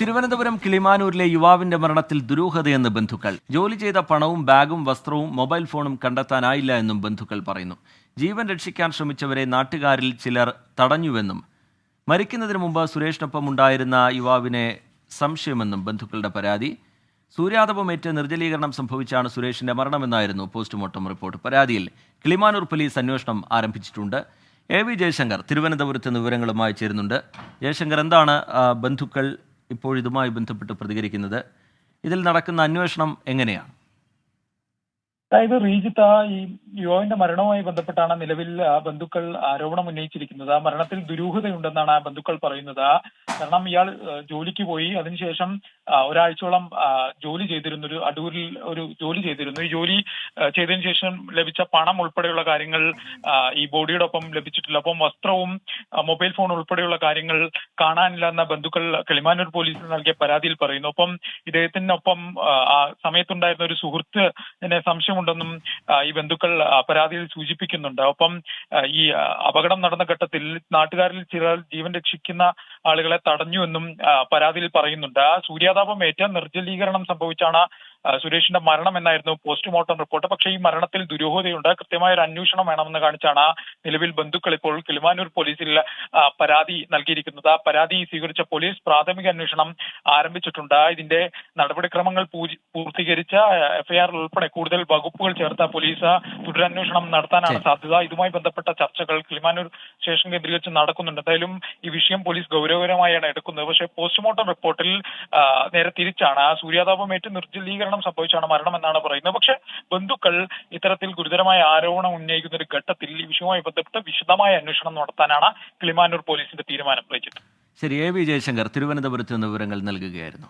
തിരുവനന്തപുരം കിളിമാനൂരിലെ യുവാവിന്റെ മരണത്തിൽ ദുരൂഹതയെന്ന് ബന്ധുക്കൾ. ജോലി ചെയ്ത പണവും ബാഗും വസ്ത്രവും മൊബൈൽ ഫോണും കണ്ടെത്താനായില്ല എന്നും ബന്ധുക്കൾ പറയുന്നു. ജീവൻ രക്ഷിക്കാൻ ശ്രമിച്ചവരെ നാട്ടുകാരിൽ ചിലർ തടഞ്ഞുവെന്നും മരിക്കുന്നതിന് മുമ്പ് സുരേഷിനൊപ്പം ഉണ്ടായിരുന്ന യുവാവിനെ സംശയമെന്നും ബന്ധുക്കളുടെ പരാതി. സൂര്യാതപമേറ്റ് നിർജ്ജലീകരണം സംഭവിച്ചാണ് സുരേഷിന്റെ മരണമെന്നായിരുന്നു പോസ്റ്റ്മോർട്ടം റിപ്പോർട്ട്. പരാതിയിൽ കിളിമാനൂർ പോലീസ് അന്വേഷണം ആരംഭിച്ചിട്ടുണ്ട്. എ വി ജയശങ്കർ തിരുവനന്തപുരത്ത് നിന്ന് വിവരങ്ങളുമായി ചേരുന്നുണ്ട്. ജയശങ്കർ, എന്താണ് ബന്ധുക്കൾ ഇപ്പോൾ ഇതുമായി ബന്ധപ്പെട്ട് പ്രതികരിക്കുന്നത്? ഇതിൽ നടക്കുന്ന അന്വേഷണം എങ്ങനെയാണ്? അതായത് റീജിത്ത, ഈ യുവാവിന്റെ മരണവുമായി ബന്ധപ്പെട്ടാണ് നിലവിൽ ബന്ധുക്കൾ ആരോപണം ഉന്നയിച്ചിരിക്കുന്നത്. ആ മരണത്തിൽ ദുരൂഹതയുണ്ടെന്നാണ് ബന്ധുക്കൾ പറയുന്നത്. കാരണം ഇയാൾ ജോലിക്ക് പോയി, അതിനുശേഷം ഒരാഴ്ചയോളം ജോലി ചെയ്തിരുന്നു, ഒരു അടൂരിൽ ഒരു ജോലി ചെയ്തിരുന്നു. ഈ ജോലി ചെയ്തതിനു ശേഷം ലഭിച്ച പണം ഉൾപ്പെടെയുള്ള കാര്യങ്ങൾ ഈ ബോഡിയോടൊപ്പം ലഭിച്ചിട്ടില്ല. അപ്പം വസ്ത്രവും മൊബൈൽ ഫോൺ ഉൾപ്പെടെയുള്ള കാര്യങ്ങൾ കാണാനില്ല എന്ന ബന്ധുക്കൾ കിളിമാനൂർ പോലീസിന് നൽകിയ പരാതിയിൽ പറയുന്നു. ഒപ്പം ഇദ്ദേഹത്തിനൊപ്പം ആ സമയത്തുണ്ടായിരുന്ന ഒരു സുഹൃത്തിനെ സംശയമുണ്ടെന്നും ഈ ബന്ധുക്കൾ പരാതിയിൽ സൂചിപ്പിക്കുന്നുണ്ട്. ഒപ്പം ഈ അപകടം നടന്ന ഘട്ടത്തിൽ നാട്ടുകാരിൽ ചിലർ ജീവൻ രക്ഷിക്കുന്ന ആളുകളെ തടഞ്ഞുവെന്നും പരാതിയിൽ പറയുന്നുണ്ട്. സൂര്യാതാപമേറ്റ് നിർജ്ജലീകരണം സംഭവിച്ചാണ് സുരേഷിന്റെ മരണം എന്നായിരുന്നു പോസ്റ്റ്മോർട്ടം റിപ്പോർട്ട്. പക്ഷേ ഈ മരണത്തിൽ ദുരൂഹതയുണ്ട്, കൃത്യമായ ഒരു അന്വേഷണം വേണമെന്ന് കാണിച്ചാണ് നിലവിൽ ബന്ധുക്കൾ ഇപ്പോൾ കിളിമാനൂർ പോലീസിൽ പരാതി നൽകിയിരിക്കുന്നത്. ആ പരാതി സ്വീകരിച്ച പോലീസ് പ്രാഥമിക അന്വേഷണം ആരംഭിച്ചിട്ടുണ്ട്. ഇതിന്റെ നടപടിക്രമങ്ങൾ പൂർത്തീകരിച്ച എഫ്ഐആർ ഉൾപ്പെടെ കൂടുതൽ വകുപ്പുകൾ ചേർത്ത പോലീസ് തുടരന്വേഷണം നടത്താനാണ് സാധ്യത. ഇതുമായി ബന്ധപ്പെട്ട ചർച്ചകൾ കിളിമാനൂർ സ്റ്റേഷൻ കേന്ദ്രീകരിച്ച് നടക്കുന്നുണ്ട്. എന്തായാലും ഈ വിഷയം പോലീസ് ഗൗരവകരമായാണ് എടുക്കുന്നത്. പക്ഷേ പോസ്റ്റ്മോർട്ടം റിപ്പോർട്ടിൽ നേരെ തിരിച്ചാണ്, സൂര്യാതാപമേറ്റ് നിർജ്ജലീകരണം സംഭവിച്ചാണ് മരണം എന്നാണ് പറയുന്നത്. പക്ഷേ ബന്ധുക്കൾ ഇത്തരത്തിൽ ഗുരുതരമായ ആരോപണം ഉന്നയിക്കുന്ന ഒരു ഘട്ടത്തിൽ ഈ വിഷയവുമായി ബന്ധപ്പെട്ട് വിശദമായ അന്വേഷണം നടത്താനാണ് കിളിമാനൂർ പോലീസിന്റെ തീരുമാനം. ശരി, എ വി ജയശങ്കർ തിരുവനന്തപുരത്ത് നിന്ന് വിവരങ്ങൾ നൽകുകയായിരുന്നു.